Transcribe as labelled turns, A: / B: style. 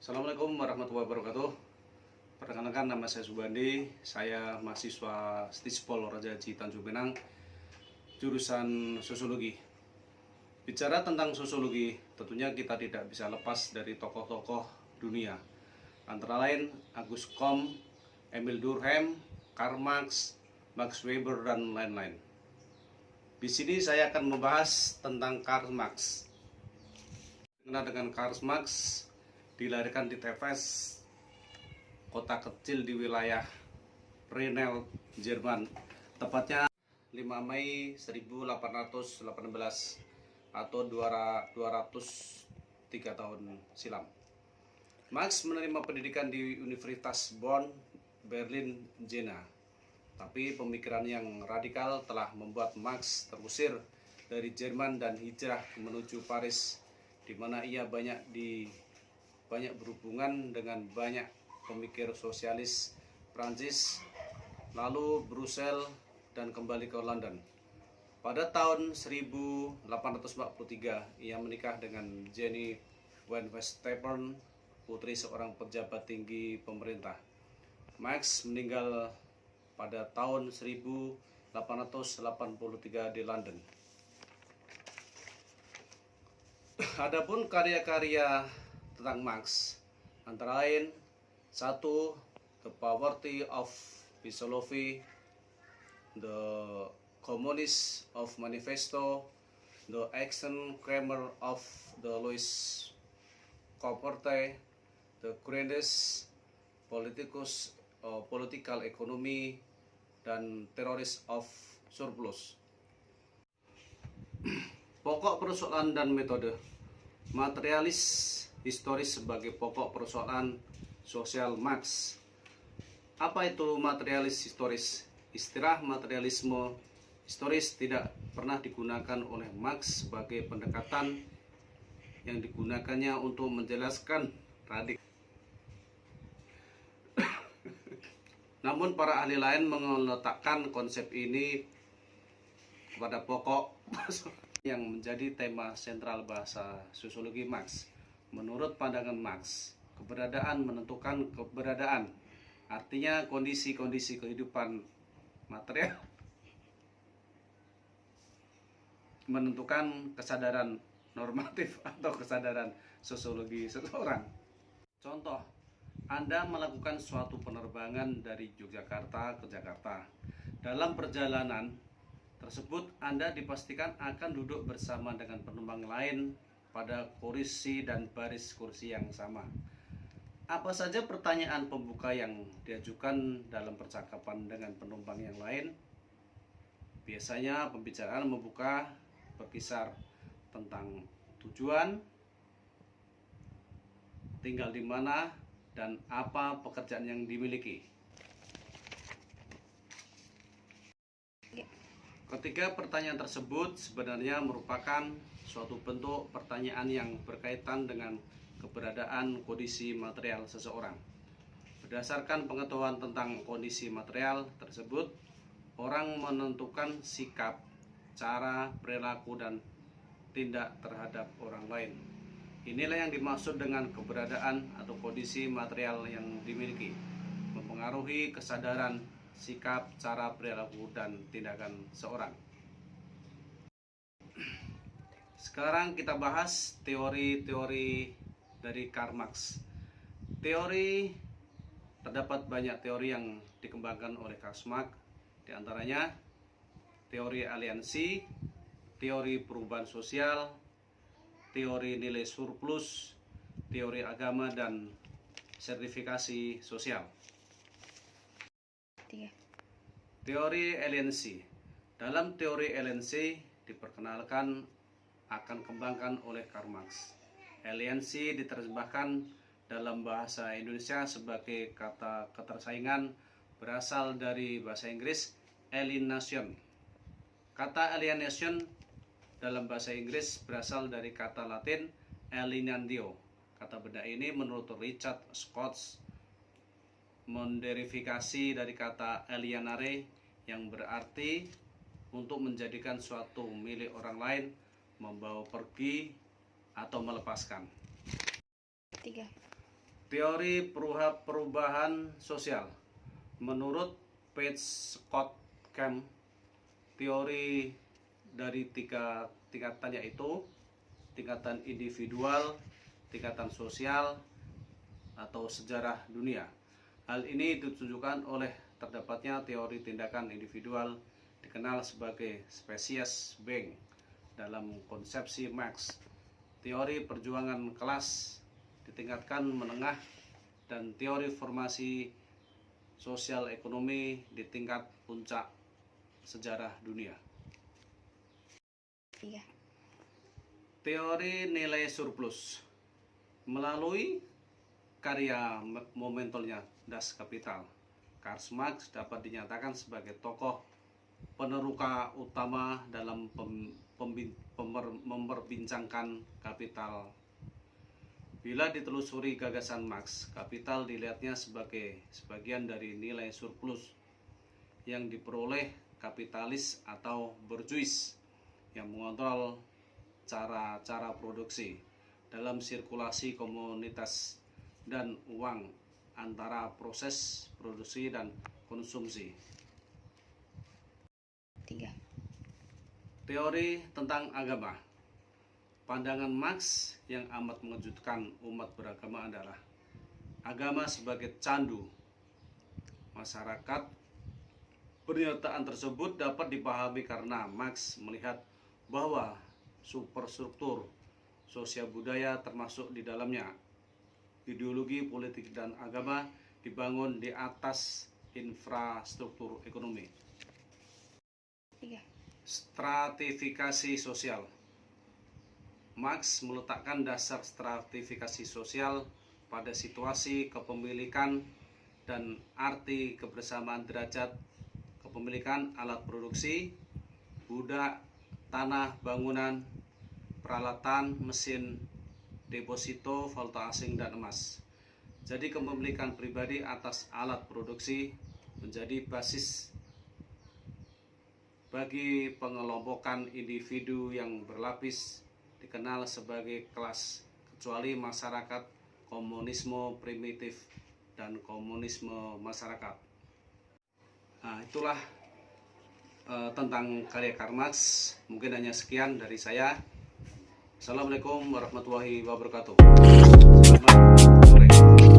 A: Assalamualaikum warahmatullahi wabarakatuh. Perkenalkan, nama saya Subandi. Saya mahasiswa Stispol Raja Haji Tanjung Pinang, jurusan Sosiologi. Bicara tentang sosiologi, tentunya kita tidak bisa lepas dari tokoh-tokoh dunia. Antara lain Auguste Comte, Emile Durkheim, Karl Marx, Max Weber, dan lain-lain. Di sini saya akan membahas tentang Karl Marx. Kenal dengan Karl Marx, dilahirkan di Tefes, kota kecil di wilayah Rheinland, Jerman, tepatnya 5 Mei 1818 atau 203 tahun silam. Marx menerima pendidikan di Universitas Bonn, Berlin, Jena. Tapi pemikiran yang radikal telah membuat Marx terusir dari Jerman dan hijrah menuju Paris, di mana ia banyak berhubungan dengan banyak pemikir sosialis Prancis, lalu Brussels, dan kembali ke London. Pada tahun 1843, ia menikah dengan Jenny van Westenborn, putri seorang pejabat tinggi pemerintah. Marx meninggal pada tahun 1883 di London. Adapun karya-karya tentang Marx antara lain: 1. The Poverty of Philosophy, The Communist of Manifesto, The Action Grammar of the Louis Comporte, The Greatest Political Economy, dan Theories of Surplus. Pokok persoalan dan metode. Materialis historis sebagai pokok persoalan sosial Marx. Apa itu materialis historis? Istilah materialisme historis tidak pernah digunakan oleh Marx sebagai pendekatan yang digunakannya untuk menjelaskan radikal. Namun para ahli lain meletakkan konsep ini kepada pokok yang menjadi tema sentral bahasa sosiologi Marx. Menurut pandangan Marx, keberadaan menentukan keberadaan. Artinya kondisi-kondisi kehidupan material menentukan kesadaran normatif atau kesadaran sosiologi seseorang. Contoh, Anda melakukan suatu penerbangan dari Yogyakarta ke Jakarta. Dalam perjalanan tersebut, Anda dipastikan akan duduk bersama dengan penumpang lain pada kursi dan baris kursi yang sama. Apa saja pertanyaan pembuka yang diajukan dalam percakapan dengan penumpang yang lain? Biasanya pembicaraan membuka berkisar tentang tujuan, tinggal di mana, dan apa pekerjaan yang dimiliki. Ketiga pertanyaan tersebut sebenarnya merupakan suatu bentuk pertanyaan yang berkaitan dengan keberadaan kondisi material seseorang. Berdasarkan pengetahuan tentang kondisi material tersebut, orang menentukan sikap, cara, perilaku, dan tindak terhadap orang lain. Inilah yang dimaksud dengan keberadaan atau kondisi material yang dimiliki, mempengaruhi kesadaran, sikap, cara, perilaku, dan tindakan seorang. Sekarang kita bahas teori-teori dari Karl Marx. Terdapat banyak teori yang dikembangkan oleh Karl Marx, di antaranya teori aliansi, teori perubahan sosial, teori nilai surplus, teori agama, dan sertifikasi sosial. Teori aliansi. Dalam teori aliansi diperkenalkan akan kembangkan oleh Karl Marx. Aliansi diterjemahkan dalam bahasa Indonesia sebagai kata ketersaingan, berasal dari bahasa Inggris alienation. Kata alienation dalam bahasa Inggris berasal dari kata Latin alienatio. Kata benda ini menurut Richard Scott menderifikasi dari kata alienare yang berarti untuk menjadikan suatu milik orang lain, membawa pergi, atau melepaskan.
B: 3.
A: Teori perubahan sosial. Menurut Page Scott Camp, teori dari tiga tingkatan, yaitu tingkatan individual, tingkatan sosial, atau sejarah dunia. Hal ini ditunjukkan oleh terdapatnya teori tindakan individual dikenal sebagai species being dalam konsepsi Marx. Teori perjuangan kelas di tingkatan menengah dan teori formasi sosial ekonomi di tingkat puncak sejarah dunia. Teori nilai surplus. Melalui karya monumentalnya Das Kapital, Karl Marx dapat dinyatakan sebagai tokoh peneruka utama dalam memperbincangkan kapital. Bila ditelusuri gagasan Marx, kapital dilihatnya sebagai sebagian dari nilai surplus yang diperoleh kapitalis atau borjuis yang mengontrol cara-cara produksi dalam sirkulasi komunitas dan uang antara proses produksi dan konsumsi. Teori tentang agama. Pandangan Marx yang amat mengejutkan umat beragama adalah agama sebagai candu masyarakat. Pernyataan tersebut dapat dipahami karena Marx melihat bahwa superstruktur sosial budaya termasuk di dalamnya. Ideologi politik dan agama dibangun di atas infrastruktur ekonomi. Stratifikasi sosial. Marx meletakkan dasar stratifikasi sosial pada situasi kepemilikan dan arti kebersamaan derajat kepemilikan alat produksi, budak, tanah, bangunan, peralatan, mesin, deposito, valuta asing, dan emas. Jadi kepemilikan pribadi atas alat produksi menjadi basis bagi pengelompokan individu yang berlapis dikenal sebagai kelas, kecuali masyarakat komunisme primitif dan komunisme masyarakat. Nah, itulah tentang karya Karl Marx. Mungkin hanya sekian dari saya. Assalamualaikum warahmatullahi wabarakatuh. Selamat sore.